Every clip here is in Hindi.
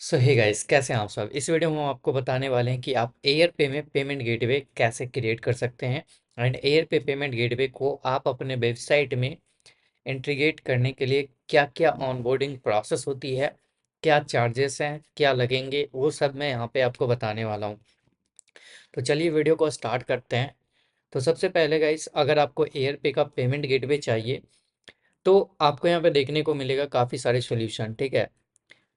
सो हे गाइस, कैसे हैं आप सब। इस वीडियो में हम आपको बताने वाले हैं कि आप एयरपे में पेमेंट गेटवे कैसे क्रिएट कर सकते हैं। एंड एयरपे पेमेंट गेटवे को आप अपने वेबसाइट में इंटीग्रेट करने के लिए क्या क्या ऑनबोर्डिंग प्रोसेस होती है, क्या चार्जेस हैं, क्या लगेंगे, वो सब मैं यहाँ पे आपको बताने वाला हूँ। तो चलिए वीडियो को स्टार्ट करते हैं। तो सबसे पहले गाइस, अगर आपको एयरपे का पेमेंट गेटवे चाहिए तो आपको यहाँ पे देखने को मिलेगा काफ़ी सारे सोल्यूशन। ठीक है,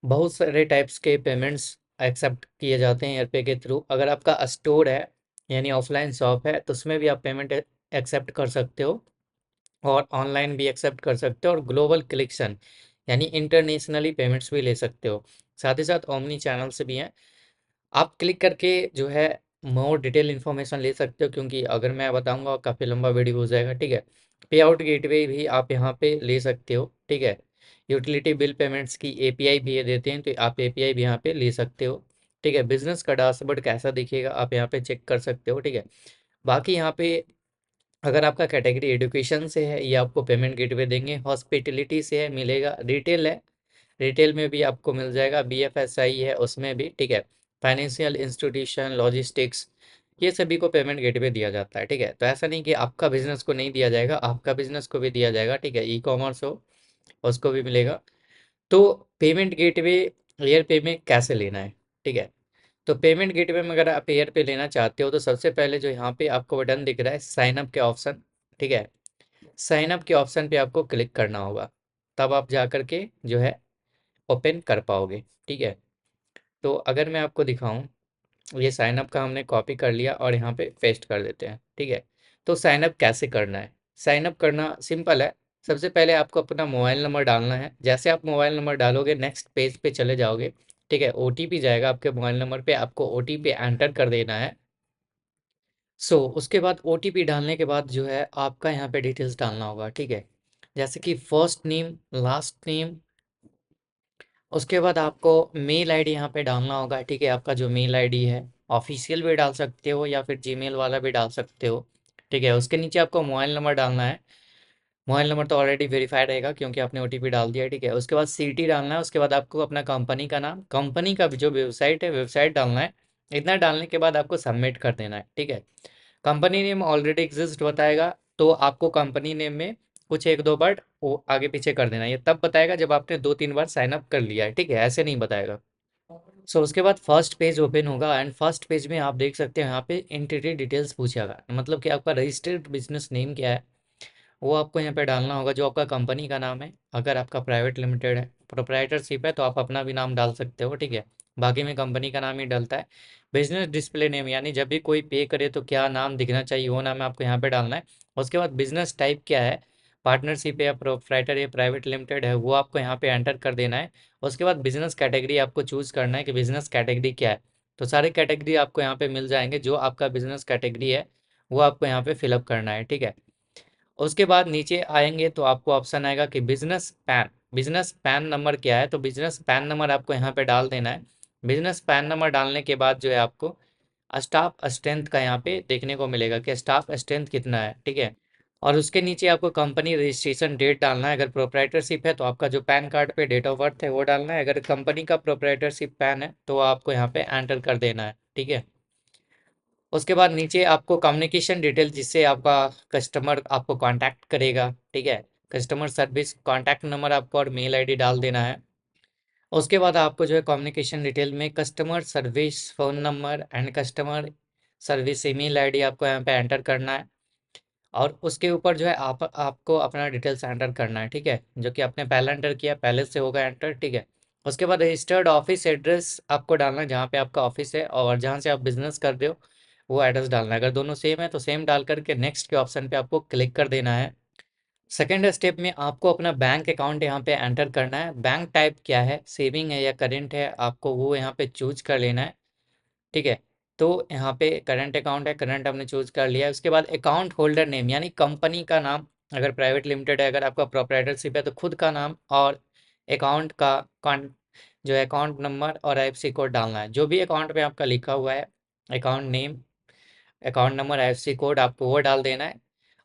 बहुत सारे टाइप्स के पेमेंट्स एक्सेप्ट किए जाते हैं एयरपे के थ्रू। अगर आपका स्टोर है यानी ऑफलाइन शॉप है तो उसमें भी आप पेमेंट एक्सेप्ट कर सकते हो, और ऑनलाइन भी एक्सेप्ट कर सकते हो, और ग्लोबल कलेक्शन यानी इंटरनेशनली पेमेंट्स भी ले सकते हो। साथ ही साथ ओमनी चैनल से भी हैं। आप क्लिक करके जो है मोर डिटेल इन्फॉर्मेशन ले सकते हो, क्योंकि अगर मैं बताऊंगा काफ़ी लंबा वीडियो हो जाएगा। ठीक है, पे आउट गेटवे भी आप यहाँ पे ले सकते हो। ठीक है, यूटिलिटी बिल पेमेंट्स की एपीआई भी ये देते हैं, तो आप एपीआई भी यहाँ पे ले सकते हो। ठीक है, बिजनेस का डैशबोर्ड कैसा दिखेगा आप यहाँ पे चेक कर सकते हो। ठीक है, बाकी यहाँ पे अगर आपका कैटेगरी एजुकेशन से है ये आपको पेमेंट गेटवे देंगे, हॉस्पिटलिटी से है मिलेगा, रिटेल है रिटेल में भी आपको मिल जाएगा, बीएफएसआई है उसमें भी। ठीक है, फाइनेंशियल इंस्टीट्यूशन, लॉजिस्टिक्स, ये सभी को पेमेंट गेटवे दिया जाता है। ठीक है, तो ऐसा नहीं कि आपका बिजनेस को नहीं दिया जाएगा, आपका बिजनेस को भी दिया जाएगा। ठीक है, ई कॉमर्स हो उसको भी मिलेगा। तो पेमेंट गेटवे एयर पे में कैसे लेना है। ठीक है, तो पेमेंट गेटवे में अगर आप एयर पे लेना चाहते हो तो सबसे पहले जो यहाँ पे आपको बटन दिख रहा है साइन अप के ऑप्शन। ठीक है, साइन अप के ऑप्शन पे आपको क्लिक करना होगा, तब आप जा करके जो है ओपन कर पाओगे। ठीक है, तो अगर मैं आपको दिखाऊं, ये साइन अप का हमने कॉपी कर लिया और यहाँ पे पेस्ट कर देते हैं। ठीक है, तो साइन अप कैसे करना है। साइन अप करना सिंपल है। सबसे पहले आपको अपना मोबाइल नंबर डालना है। जैसे आप मोबाइल नंबर डालोगे नेक्स्ट पेज पे चले जाओगे। ठीक है, ओटीपी जाएगा आपके मोबाइल नंबर पे, आपको ओटीपी एंटर कर देना है। उसके बाद ओटीपी डालने के बाद जो है आपका यहाँ पे डिटेल्स डालना होगा। ठीक है, जैसे कि फर्स्ट नेम, लास्ट नेम, उसके बाद आपको मेल आईडी यहाँ पे डालना होगा। ठीक है, आपका जो मेल आईडी है ऑफिशियल भी डाल सकते हो या फिर जीमेल वाला भी डाल सकते हो। ठीक है, उसके नीचे आपको मोबाइल नंबर डालना है। मोबाइल नंबर तो ऑलरेडी वेरीफाइड रहेगा क्योंकि आपने ओटीपी डाल दिया है। ठीक है, उसके बाद सिटी डालना है। उसके बाद आपको अपना कंपनी का नाम, कंपनी का जो वेबसाइट है वेबसाइट डालना है। इतना डालने के बाद आपको सबमिट कर देना है। ठीक है, कंपनी नेम ऑलरेडी एग्जिस्ट बताएगा, तो आपको कंपनी नेम में कुछ एक दो वर्ड वो आगे पीछे कर देना है। ये तब बताएगा जब आपने 2-3 बार साइन अप कर लिया है। ठीक है, ऐसे नहीं बताएगा। उसके बाद फर्स्ट पेज ओपन होगा, एंड फर्स्ट पेज में आप देख सकते हैं यहाँ पे एंटिटी डिटेल्स पूछेगा, मतलब कि आपका रजिस्टर्ड बिजनेस नेम क्या है वो आपको यहाँ पे डालना होगा, जो आपका कंपनी का नाम है। अगर आपका प्राइवेट लिमिटेड है, प्रोप्राइटरशिप है, तो आप अपना भी नाम डाल सकते हो। ठीक है, बाकी में कंपनी का नाम ही डलता है। बिजनेस डिस्प्ले नेम, यानी जब भी कोई पे करे तो क्या नाम दिखना चाहिए वो नाम आपको यहाँ पे डालना है। उसके बाद बिजनेस टाइप क्या है, पार्टनरशिप है या प्रोप्राइटर या प्राइवेट लिमिटेड है, वो आपको यहाँ पे एंटर कर देना है। उसके बाद बिजनेस कैटेगरी आपको चूज करना है कि बिजनेस कैटेगरी क्या है। तो सारे कैटेगरी आपको यहाँ पे मिल जाएंगे, जो आपका बिजनेस कैटेगरी है वो आपको यहाँ पे फिलअप करना है। ठीक है, उसके बाद नीचे आएंगे तो आपको ऑप्शन आएगा कि बिजनेस पैन नंबर क्या है, तो बिजनेस पैन नंबर आपको यहाँ पे डाल देना है। बिजनेस पैन नंबर डालने के बाद जो है आपको स्टाफ स्ट्रेंथ का यहाँ पे देखने को मिलेगा कि स्टाफ स्ट्रेंथ कितना है। ठीक है, और उसके नीचे आपको कंपनी रजिस्ट्रेशन डेट डालना है। अगर प्रोप्राइटरशिप है तो आपका जो पैन कार्ड पे डेट ऑफ बर्थ है वो डालना है। अगर कंपनी का प्रोप्राइटरशिप पैन है तो आपको यहाँ पे एंटर कर देना है। ठीक है, उसके बाद नीचे आपको कम्युनिकेशन डिटेल, जिससे आपका कस्टमर आपको कांटेक्ट करेगा। ठीक है, कस्टमर सर्विस कांटेक्ट नंबर आपको और मेल आईडी डाल देना है। उसके बाद आपको जो है कम्युनिकेशन डिटेल में customer service phone number and customer service email ID आपको यहाँ पे एंटर करना है। और उसके ऊपर जो है आपको अपना डिटेल्स एंटर करना है। ठीक है, जो कि आपने पहले एंटर किया पहले से होगा एंटर। ठीक है, उसके बाद रजिस्टर्ड ऑफिस एड्रेस आपको डालना है, जहाँ पे आपका ऑफिस है और जहाँ से आप बिजनेस कर रहे हो वो एड्रेस डालना है। अगर दोनों सेम है तो सेम डाल करके नेक्स्ट के ऑप्शन पे आपको क्लिक कर देना है। सेकेंड स्टेप में आपको अपना बैंक अकाउंट यहाँ पे एंटर करना है। बैंक टाइप क्या है, सेविंग है या करेंट है, आपको वो यहाँ पे चूज कर लेना है। ठीक है, तो यहाँ पे करंट अकाउंट है, करंट हमने चूज कर लिया है। उसके बाद अकाउंट होल्डर नेम यानी कंपनी का नाम, अगर प्राइवेट लिमिटेड है, अगर आपका प्रोप्राइटरशिप है तो खुद का नाम, और अकाउंट का जो अकाउंट नंबर और आईएफएससी कोड डालना है। जो भी अकाउंट में आपका लिखा हुआ है, account name, account number, IFSC code, आपको वो डाल देना है।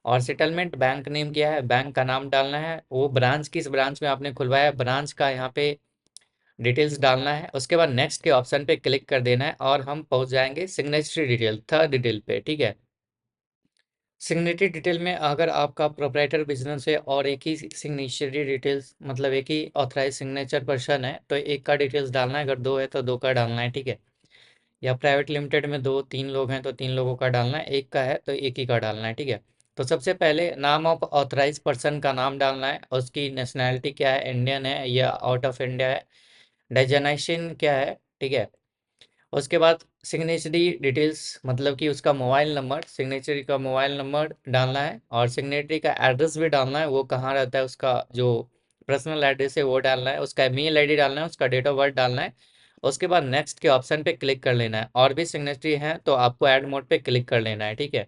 और सेटलमेंट बैंक नेम क्या है, बैंक का नाम डालना है। वो ब्रांच किस ब्रांच में आपने खुलवाया है, ब्रांच का यहाँ पे डिटेल्स डालना है। उसके बाद नेक्स्ट के ऑप्शन पे क्लिक कर देना है और हम पहुंच जाएंगे सिग्नेचरी डिटेल, थर्ड डिटेल पे, ठीक है। सिग्नेचरी डिटेल में अगर आपका प्रोप्राइटर बिजनेस है और एक ही सिग्नेचरी डिटेल्स मतलब एक ही ऑथराइज सिग्नेचर पर्सन है तो एक का डिटेल्स डालना है, अगर दो है तो दो का डालना है, ठीक है। या प्राइवेट लिमिटेड में दो तीन लोग हैं तो तीन लोगों का डालना है, एक का है तो एक ही का डालना है, ठीक है। तो सबसे पहले नाम ऑफ ऑथराइज पर्सन का नाम डालना है, उसकी नेशनैलिटी क्या है, इंडियन है या आउट ऑफ इंडिया है, डेजिग्नेशन क्या है, ठीक है। उसके बाद सिग्नेचरी डिटेल्स मतलब कि उसका मोबाइल नंबर, सिग्नेचरी का मोबाइल नंबर डालना है और सिग्नेचरी का एड्रेस भी डालना है, वो कहाँ रहता है उसका जो पर्सनल एड्रेस है वो डालना है, उसका मेल आईडी डालना है, उसका डेट ऑफ बर्थ डालना है। उसके बाद नेक्स्ट के ऑप्शन पे क्लिक कर लेना है, और भी सिग्नेचरी है तो आपको ऐड मोड पे क्लिक कर लेना है, ठीक है।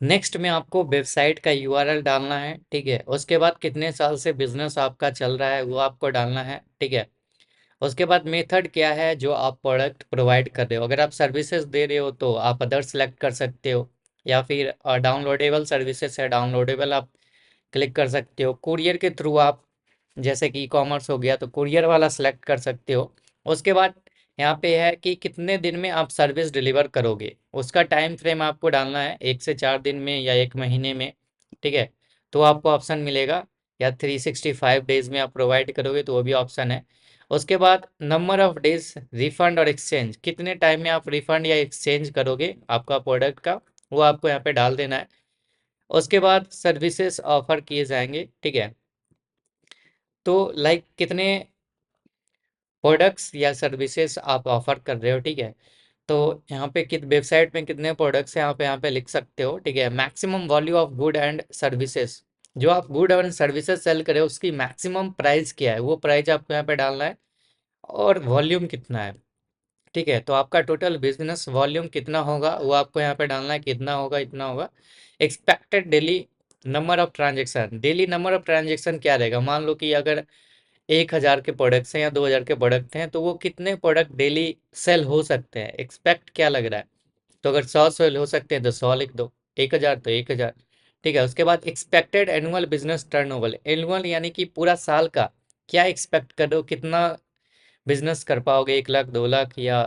नेक्स्ट में आपको वेबसाइट का यूआरएल डालना है, ठीक है। उसके बाद कितने साल से बिजनेस आपका चल रहा है वो आपको डालना है, ठीक है। उसके बाद मेथड क्या है जो आप प्रोडक्ट प्रोवाइड कर रहे हो, अगर आप सर्विसेज दे रहे हो तो आप अदर सेलेक्ट कर सकते हो, या फिर डाउनलोडेबल सर्विसेज है, डाउनलोडेबल आप क्लिक कर सकते हो। कुरियर के थ्रू आप जैसे कि ई कॉमर्स हो गया तो कुरियर वाला सेलेक्ट कर सकते हो। उसके बाद यहाँ पे है कि कितने दिन में आप सर्विस डिलीवर करोगे, उसका टाइम फ्रेम आपको डालना है, 1 से 4 दिन में या 1 महीने में, ठीक है। तो आपको ऑप्शन मिलेगा, या 365 डेज में आप प्रोवाइड करोगे तो वो भी ऑप्शन है। उसके बाद नंबर ऑफ डेज रिफंड और एक्सचेंज, कितने टाइम में आप रिफंड या एक्सचेंज करोगे आपका प्रोडक्ट का, वो आपको यहाँ पे डाल देना है। उसके बाद सर्विसेज ऑफर किए जाएंगे, ठीक है। तो लाइक कितने प्रोडक्ट्स या सर्विसेज आप ऑफर कर रहे हो, ठीक है। तो यहाँ पे कित वेबसाइट में कितने प्रोडक्ट्स हैं आप यहाँ पे लिख सकते हो, ठीक है। Maximum value of good and services, जो आप गुड एंड सर्विसेज सेल करें उसकी मैक्सिमम प्राइस क्या है वो प्राइस आपको यहाँ पे डालना है, और वॉल्यूम कितना है, ठीक है। तो आपका टोटल बिजनेस वॉल्यूम कितना होगा वो आपको यहाँ पे डालना है, कितना होगा इतना होगा। Expected daily number of transaction, daily number of transaction क्या रहेगा, मान लो कि अगर 1,000 के प्रोडक्ट्स हैं या 2,000 के प्रोडक्ट हैं तो वो कितने प्रोडक्ट डेली सेल हो सकते हैं, एक्सपेक्ट क्या लग रहा है। तो अगर 100 सेल हो सकते हैं तो 100 लिख दो, 1,000 तो 1,000, ठीक है। उसके बाद expected annual business turnover, annual यानी कि पूरा साल का क्या एक्सपेक्ट करो, कितना बिजनेस कर पाओगे, 1 लाख 2 लाख या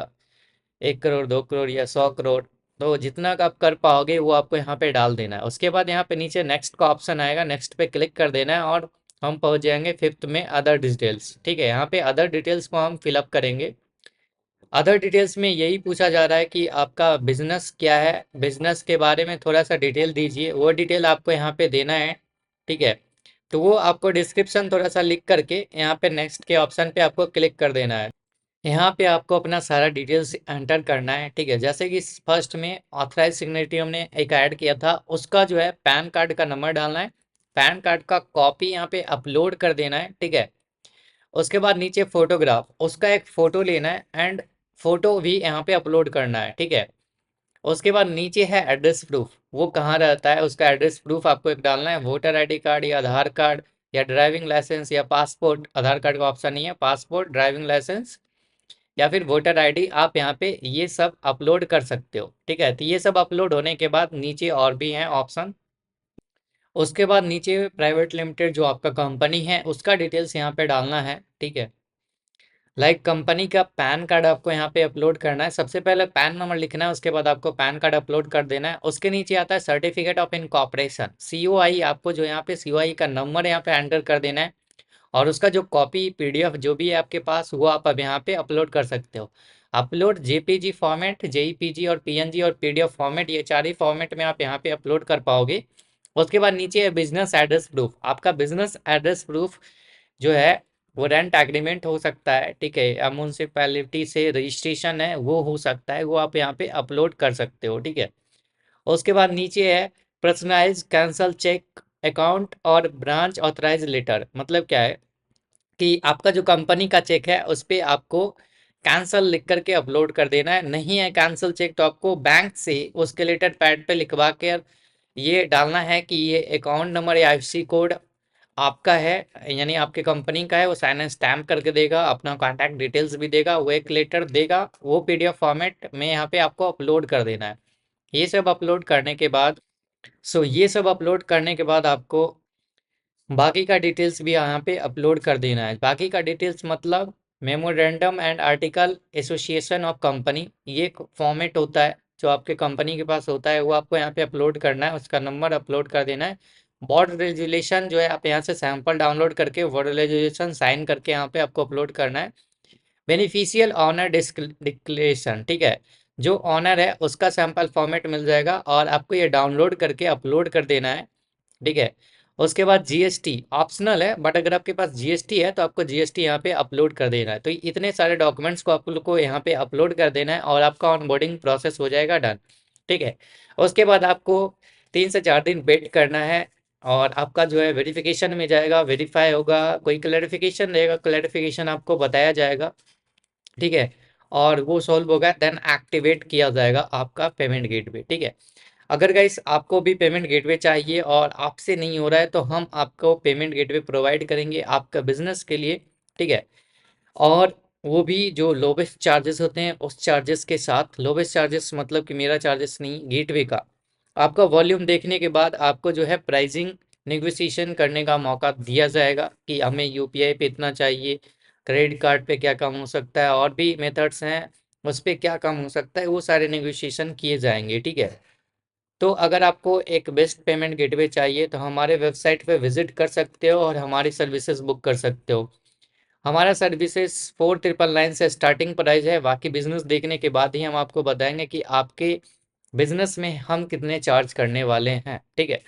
1 करोड़ 2 करोड़ या 100 करोड़, तो जितना का आप कर पाओगे वो आपको यहाँ पे डाल देना है। उसके बाद यहाँ पे नीचे नेक्स्ट का ऑप्शन आएगा, नेक्स्ट पे क्लिक कर देना है और हम पहुंच जाएंगे फिफ्थ में अदर डिटेल्स, ठीक है। यहाँ पे अदर डिटेल्स को हम फिलअप करेंगे। अदर डिटेल्स में यही पूछा जा रहा है कि आपका बिजनेस क्या है, बिजनेस के बारे में थोड़ा सा डिटेल दीजिए, वो डिटेल आपको यहाँ पे देना है, ठीक है। तो वो आपको डिस्क्रिप्शन थोड़ा सा लिख करके यहाँ पे नेक्स्ट के ऑप्शन पे आपको क्लिक कर देना है। यहाँ पे आपको अपना सारा डिटेल्स एंटर करना है, ठीक है। जैसे कि फर्स्ट में ऑथराइज सिग्नेटरी हमने एक ऐड किया था, उसका जो है पैन कार्ड का नंबर डालना है, पैन कार्ड का कॉपी यहाँ पे अपलोड कर देना है, ठीक है। उसके बाद नीचे फोटोग्राफ, उसका एक फोटो लेना है एंड फोटो भी यहाँ पे अपलोड करना है, ठीक है। उसके बाद नीचे है एड्रेस प्रूफ, वो कहाँ रहता है उसका एड्रेस प्रूफ आपको एक डालना है, वोटर आईडी कार्ड या आधार कार्ड या ड्राइविंग लाइसेंस या पासपोर्ट, आधार कार्ड का ऑप्शन नहीं है, पासपोर्ट ड्राइविंग लाइसेंस या फिर वोटर आईडी आप यहाँ पे ये सब अपलोड कर सकते हो, ठीक है। तो ये सब अपलोड होने के बाद नीचे और भी हैं ऑप्शन, उसके बाद नीचे प्राइवेट लिमिटेड जो आपका कंपनी है उसका डिटेल्स यहाँ पे डालना है, ठीक है। लाइक कंपनी का पैन कार्ड आपको यहाँ पे अपलोड करना है, सबसे पहले पैन नंबर लिखना है, उसके बाद आपको पैन कार्ड अपलोड कर देना है। उसके नीचे आता है सर्टिफिकेट ऑफ इनकॉर्पोरेशन, सीओआई, आपको जो यहाँ पे सीओआई का नंबर यहाँ पे एंटर कर देना है, और उसका जो कॉपी पीडीएफ जो भी है आपके पास वो आप अब यहाँ पे अपलोड कर सकते हो। अपलोड जेपीजी फॉर्मेट, जेईपीजी और पीएनजी और पीडीएफ फॉर्मेट, ये चार ही फॉर्मेट में आप यहाँ पे अपलोड कर पाओगे। उसके बाद नीचे है बिजनेस एड्रेस प्रूफ, आपका बिजनेस एड्रेस प्रूफ जो है वो रेंट एग्रीमेंट हो सकता है, ठीक है, या म्यूनसिपैलिटी से रजिस्ट्रेशन है वो हो सकता है, वो आप यहाँ पे अपलोड कर सकते हो, ठीक है। उसके बाद नीचे है पर्सनलाइज कैंसल चेक अकाउंट और ब्रांच ऑथराइज लेटर, मतलब क्या है कि आपका जो कंपनी का चेक है उस पे आपको कैंसल लिख करके अपलोड कर देना है, नहीं है कैंसल चेक तो आपको बैंक से उसके रिलेटेड पैड पे लिखवा कर ये डालना है कि ये अकाउंट नंबर या आईएफएससी कोड आपका है, यानी आपके कंपनी का है, वो साइन एंड स्टैम्प करके देगा, अपना कॉन्टैक्ट डिटेल्स भी देगा, वो एक लेटर देगा, वो पीडीएफ फॉर्मेट में यहाँ पे आपको अपलोड कर देना है। ये सब अपलोड करने के बाद आपको बाकी का डिटेल्स भी यहाँ पे अपलोड कर देना है। बाकी का डिटेल्स मतलब memorandum and article association of company, ये एक फॉर्मेट होता है जो आपके कंपनी के पास होता है, वो आपको यहाँ पे अपलोड करना है, उसका नंबर अपलोड कर देना है। बोर्ड रेजुलेशन जो है आप यहाँ से सैंपल डाउनलोड करके बोर्ड रेजुलेशन साइन करके यहाँ पे आपको अपलोड करना है। बेनिफिशियल ऑनर डिक्लेरेशन, ठीक है, जो ऑनर है उसका सैंपल फॉर्मेट मिल जाएगा और आपको ये डाउनलोड करके अपलोड कर देना है, ठीक है। उसके बाद जीएसटी ऑप्शनल है, बट अगर आपके पास जीएसटी है तो आपको जीएसटी यहाँ पे अपलोड कर देना है। तो इतने सारे डॉक्यूमेंट्स को आप लोग को यहाँ पे अपलोड कर देना है और आपका ऑनबोर्डिंग प्रोसेस हो जाएगा डन, ठीक है। उसके बाद आपको 3 से 4 दिन वेट करना है और आपका जो है वेरिफिकेशन में जाएगा, वेरीफाई होगा, कोई क्लैरिफिकेशन रहेगा, क्लैरिफिकेशन आपको बताया जाएगा, ठीक है। और वो सॉल्व होगा देन एक्टिवेट किया जाएगा आपका पेमेंट गेटवे, ठीक है। अगर गाइस आपको भी पेमेंट गेटवे चाहिए और आपसे नहीं हो रहा है तो हम आपको पेमेंट गेटवे प्रोवाइड करेंगे आपका बिजनेस के लिए, ठीक है। और वो भी जो लोवेस्ट चार्जेस होते हैं उस चार्जेस के साथ, लोवेस्ट चार्जेस मतलब कि मेरा चार्जेस नहीं, गेटवे का। आपका वॉल्यूम देखने के बाद आपको जो है प्राइसिंग नेगोशिएशन करने का मौका दिया जाएगा कि हमें यूपीआई पे इतना चाहिए, क्रेडिट कार्ड पे क्या कम हो सकता है, और भी मेथड्स हैं उस पे क्या कम हो सकता है, वो सारे नेगोशिएशन किए जाएंगे, ठीक है। तो अगर आपको एक बेस्ट पेमेंट गेटवे चाहिए तो हमारे वेबसाइट पे विजिट कर सकते हो और हमारी सर्विसेज बुक कर सकते हो। हमारा सर्विसेज 4999 से स्टार्टिंग प्राइस है, बाकी बिजनेस देखने के बाद ही हम आपको बताएंगे कि आपके बिजनेस में हम कितने चार्ज करने वाले हैं, ठीक है।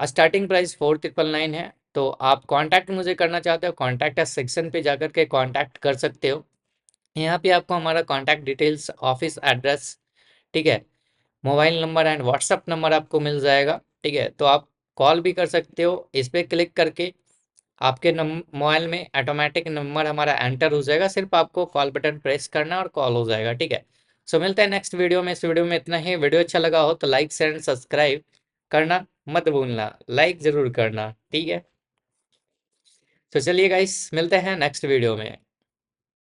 स्टार्टिंग प्राइस 4999 है। तो आप कांटेक्ट मुझे करना चाहते हो, कांटेक्ट सेक्शन पे जाकर के कांटेक्ट कर सकते हो। यहाँ पे आपको हमारा कांटेक्ट डिटेल्स, ऑफिस एड्रेस, ठीक है, mobile number and WhatsApp number आपको मिल जाएगा, ठीक है। तो आप कॉल भी कर सकते हो, इस पर क्लिक करके आपके मोबाइल में ऑटोमेटिक नंबर हमारा एंटर हो जाएगा, सिर्फ आपको कॉल बटन प्रेस करना और कॉल हो जाएगा, ठीक है। सो मिलते हैं नेक्स्ट वीडियो में। इस वीडियो में इतना ही। वीडियो अच्छा लगा हो तो लाइक शेयर एंड सब्सक्राइब करना मत भूलना, लाइक जरूर करना, ठीक है। तो चलिए गाइस, मिलते हैं नेक्स्ट वीडियो में।